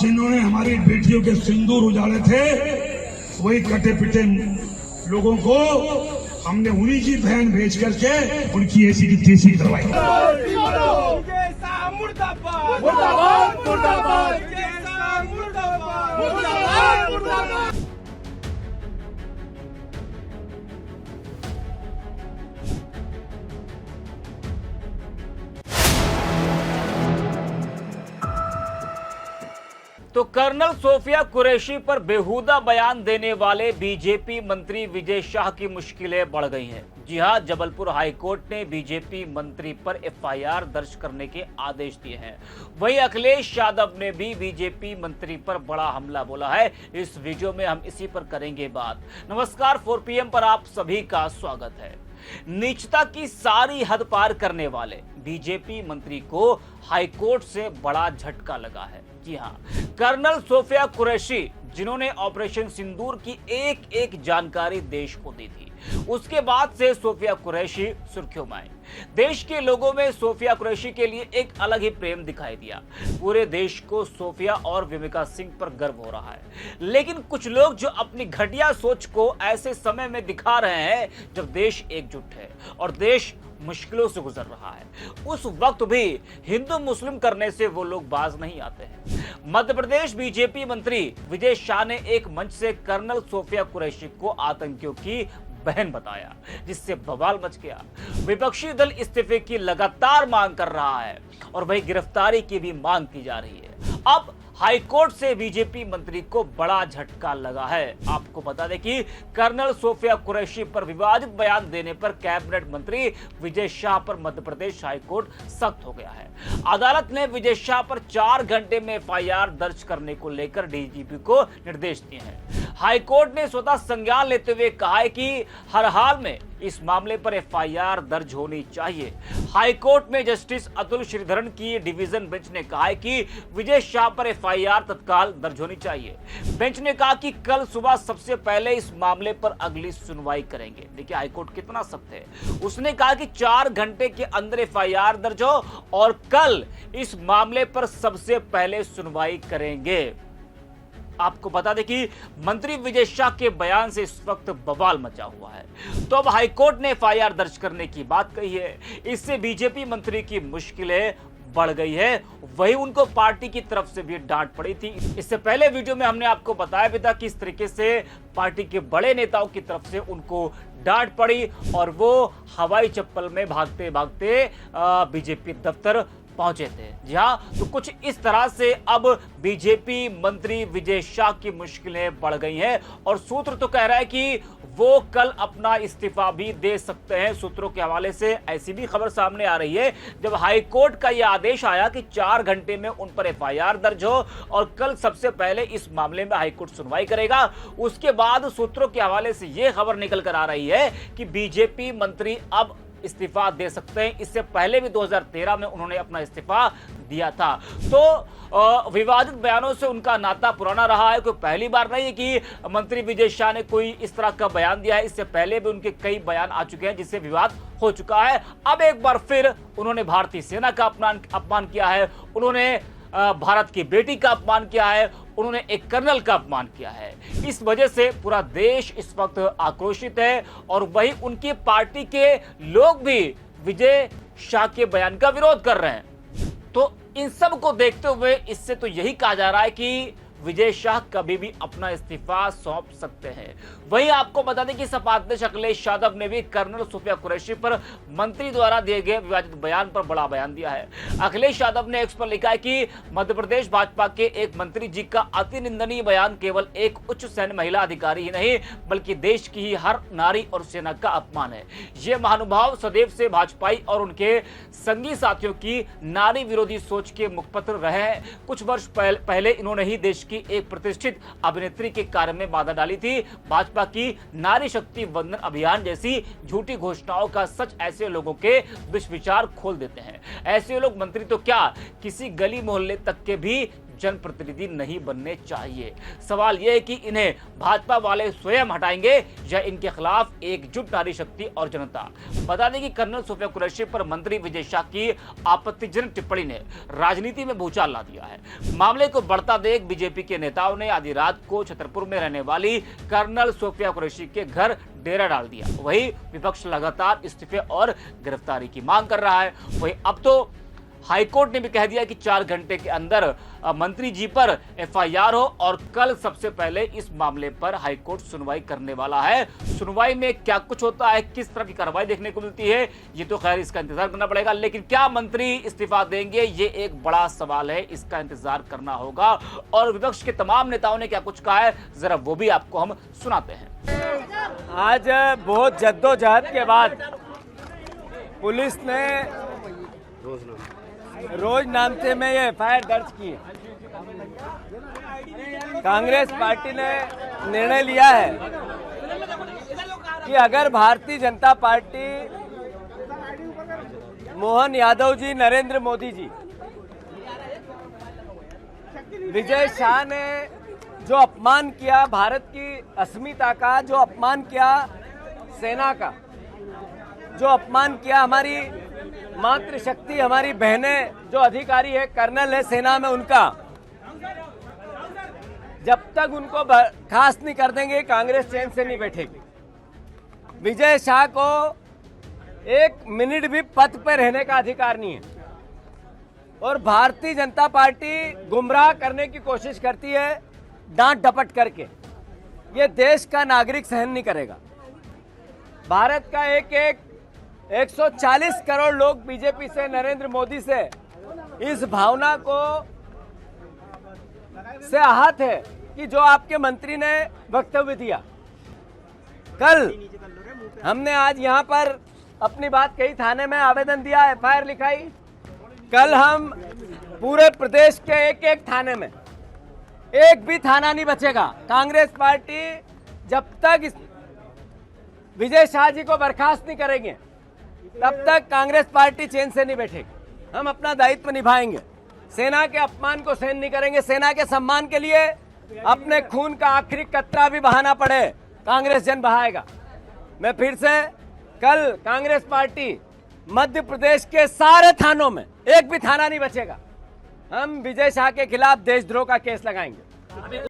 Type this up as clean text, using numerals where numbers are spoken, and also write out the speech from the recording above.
जिन्होंने हमारी बेटियों के सिंदूर उजाड़े थे, वही कटे पिटे लोगों को हमने उन्हीं की बहन भेज करके उनकी ऐसी की तैसी करवाई। मुर्दाबाद मुर्दाबाद मुर्दाबाद मुर्दाबाद मुर्दाबाद। तो कर्नल सोफिया कुरैशी पर बेहुदा बयान देने वाले बीजेपी मंत्री विजय शाह की मुश्किलें बढ़ गई हैं। जी हां, जबलपुर हाईकोर्ट ने बीजेपी मंत्री पर एफआईआर दर्ज करने के आदेश दिए हैं। वहीं अखिलेश यादव ने भी बीजेपी मंत्री पर बड़ा हमला बोला है। इस वीडियो में हम इसी पर करेंगे बात। नमस्कार, 4 PM पर आप सभी का स्वागत है। नीचता की सारी हद पार करने वाले बीजेपी मंत्री को हाईकोर्ट से बड़ा झटका लगा है। जी हां, कर्नल सोफिया कुरैशी, जिन्होंने ऑपरेशन सिंदूर की एक एक जानकारी देश को दी थी, उसके बाद से सोफिया कुरैशी सुर्खियों में आई। देश के लोगों में सोफिया कुरैशी के लिए एक अलग ही प्रेम दिखाई दिया। पूरे देश को सोफिया और विमिका सिंह पर गर्व हो रहा है। लेकिन कुछ लोग जो अपनी घटिया सोच को ऐसे समय में दिखा रहे हैं जब देश एकजुट है और देश मुश्किलों से गुजर रहा है, उस वक्त भी हिंदू मुस्लिम करने से वो लोग बाज नहीं आते हैं। मध्य प्रदेश बीजेपी मंत्री विजय शाह ने एक मंच से कर्नल सोफिया कुरैशी को आतंकियों की बहन बताया, जिससे बवाल मच गया। विपक्षी दल इस्तीफे की लगातार मांग कर रहा है और वही गिरफ्तारी की भी मांग की जा रही है। अब हाईकोर्ट से बीजेपी मंत्री को बड़ा झटका लगा है। आपको बता दें कि कर्नल सोफिया कुरैशी पर विवादित बयान देने पर कैबिनेट मंत्री विजय शाह पर मध्य प्रदेश हाईकोर्ट सख्त हो गया है। अदालत ने विजय शाह पर 4 घंटे में एफआईआर दर्ज करने को लेकर डीजीपी को निर्देश दिए हैं। हाईकोर्ट ने स्वतः संज्ञान लेते हुए कहा है कि हर हाल में इस मामले पर एफआईआर दर्ज होनी चाहिए। हाईकोर्ट में जस्टिस अतुल श्रीधरन की डिवीजन बेंच ने कहा है कि विजय शाह पर एफआईआर तत्काल दर्ज होनी चाहिए। बेंच ने कहा कि कल सुबह सबसे पहले इस मामले पर अगली सुनवाई करेंगे। देखिए हाईकोर्ट कितना सख्त है। उसने कहा कि 4 घंटे के अंदर एफआईआर दर्ज हो और कल इस मामले पर सबसे पहले सुनवाई करेंगे। आपको बता दें कि मंत्री विजय शाह के बयान से इस वक्त बवाल मचा हुआ है। तो अब हाईकोर्ट ने एफआईआर दर्ज करने की बात कही है। इससे बीजेपी मंत्री की मुश्किलें बढ़ गई है। वही उनको पार्टी की तरफ से भी डांट पड़ी थी। इससे पहले वीडियो में हमने आपको बताया भी था कि इस तरीके से पार्टी के बड़े नेताओं की तरफ से उनको डांट पड़ी और वो हवाई चप्पल में भागते भागते बीजेपी दफ्तर पहुंचे थे। जी हां, तो कुछ इस तरह से अब बीजेपी मंत्री विजय शाह की मुश्किलें बढ़ गई हैं और सूत्र तो कह रहा है कि वो कल अपना इस्तीफा भी दे सकते हैं। सूत्रों के हवाले से ऐसी भी खबर सामने आ रही है, जब हाईकोर्ट का यह आदेश आया कि 4 घंटे में उन पर एफआईआर दर्ज हो और कल सबसे पहले इस मामले में हाईकोर्ट सुनवाई करेगा, उसके बाद सूत्रों के हवाले से यह खबर निकल कर आ रही है कि बीजेपी मंत्री अब इस्तीफा दे सकते हैं। इससे पहले भी 2013 में उन्होंने अपना इस्तीफा दिया था। तो विवादित बयानों से उनका नाता पुराना रहा है। कोई पहली बार नहीं है कि मंत्री विजय शाह ने कोई इस तरह का बयान दिया है। इससे पहले भी उनके कई बयान आ चुके हैं जिससे विवाद हो चुका है। अब एक बार फिर उन्होंने भारतीय सेना का अपमान किया है, उन्होंने भारत की बेटी का अपमान किया है, उन्होंने एक कर्नल का अपमान किया है। इस वजह से पूरा देश इस वक्त आक्रोशित है और वही उनकी पार्टी के लोग भी विजय शाह के बयान का विरोध कर रहे हैं। तो इन सब को देखते हुए इससे तो यही कहा जा रहा है कि विजय शाह कभी भी अपना इस्तीफा सौंप सकते हैं। वहीं आपको बता दें कि सपा अध्यक्ष अखिलेश यादव ने भी कर्नल सोफिया कुरैशी पर मंत्री द्वारा दिए गए विवादित बयान पर बड़ा बयान दिया है। अखिलेश यादव ने एक्स पर लिखा है कि मध्य प्रदेश भाजपा के एक मंत्री जी का अति निंदनीय बयान केवल एक उच्च सैन्य महिला अधिकारी ही नहीं बल्कि देश की ही हर नारी और सेना का अपमान है। ये महानुभाव सदैव से भाजपाई और उनके संगी साथियों की नारी विरोधी सोच के मुखपत्र रहे हैं। कुछ वर्ष पहले इन्होंने ही देश की एक प्रतिष्ठित अभिनेत्री के कार्य में बाधा डाली थी। भाजपा की नारी शक्ति वंदन अभियान जैसी झूठी घोषणाओं का सच ऐसे लोगों के दुष्विचार खोल देते हैं। ऐसे लोग मंत्री तो क्या, किसी गली मोहल्ले तक के भी जनप्रतिनिधि नहीं बनने चाहिए। सवाल यह है कि इन्हें भाजपा वाले स्वयं हटाएंगे या इनके खिलाफ एकजुट नारी शक्ति और जनता। बता दें कि कर्नल सोफिया कुरैशी पर मंत्री विजय शाह की आपत्तिजनक टिप्पणी ने राजनीति में भूचाल ला दिया है। मामले को बढ़ता देख बीजेपी के नेताओं ने आधी रात को छतरपुर में रहने वाली कर्नल सोफिया कुरैशी के घर डेरा डाल दिया। वहीं विपक्ष लगातार इस्तीफे और गिरफ्तारी की मांग कर रहा है। वहीं अब तो हाईकोर्ट ने भी कह दिया कि 4 घंटे के अंदर मंत्री जी पर एफआईआर हो और कल सबसे पहले इस मामले पर हाईकोर्ट सुनवाई करने वाला है। सुनवाई में क्या कुछ होता है, किस तरह की कार्रवाई देखने को मिलती है, ये तो खैर इसका इंतजार करना पड़ेगा। लेकिन क्या मंत्री इस्तीफा देंगे, ये एक बड़ा सवाल है, इसका इंतजार करना होगा। और विपक्ष के तमाम नेताओं ने क्या कुछ कहा है, जरा वो भी आपको हम सुनाते हैं। आज बहुत जद्दोजहद के बाद पुलिस ने रोज नामचे में ये एफआईआर दर्ज की है। कांग्रेस पार्टी ने निर्णय लिया है कि अगर भारतीय जनता पार्टी मोहन यादव जी, नरेंद्र मोदी जी, विजय शाह ने जो अपमान किया भारत की अस्मिता का, जो अपमान किया सेना का, जो अपमान किया हमारी मातृशक्ति, हमारी बहनें जो अधिकारी है, कर्नल है सेना में, उनका जब तक उनको बर्खास्त नहीं कर देंगे कांग्रेस चैन से नहीं बैठेगी। विजय शाह को 1 मिनट भी पद पर रहने का अधिकार नहीं है और भारतीय जनता पार्टी गुमराह करने की कोशिश करती है डांट डपट करके। ये देश का नागरिक सहन नहीं करेगा। भारत का 140 करोड़ लोग बीजेपी से, नरेंद्र मोदी से इस भावना को से आहत है कि जो आपके मंत्री ने वक्तव्य दिया। कल हमने आज यहाँ पर अपनी बात कही, थाने में आवेदन दिया, एफआईआर लिखाई। कल हम पूरे प्रदेश के एक थाने में, एक भी थाना नहीं बचेगा। कांग्रेस पार्टी जब तक विजय शाह जी को बर्खास्त नहीं करेंगे तब तक कांग्रेस पार्टी चैन से नहीं बैठेगी। हम अपना दायित्व निभाएंगे, सेना के अपमान को सहन नहीं करेंगे। सेना के सम्मान के लिए अपने खून का आखिरी कतरा भी बहाना पड़े, कांग्रेस जन बहाएगा। मैं फिर से कल कांग्रेस पार्टी मध्य प्रदेश के सारे थानों में, एक भी थाना नहीं बचेगा। हम विजय शाह के खिलाफ देशद्रोह का केस लगाएंगे।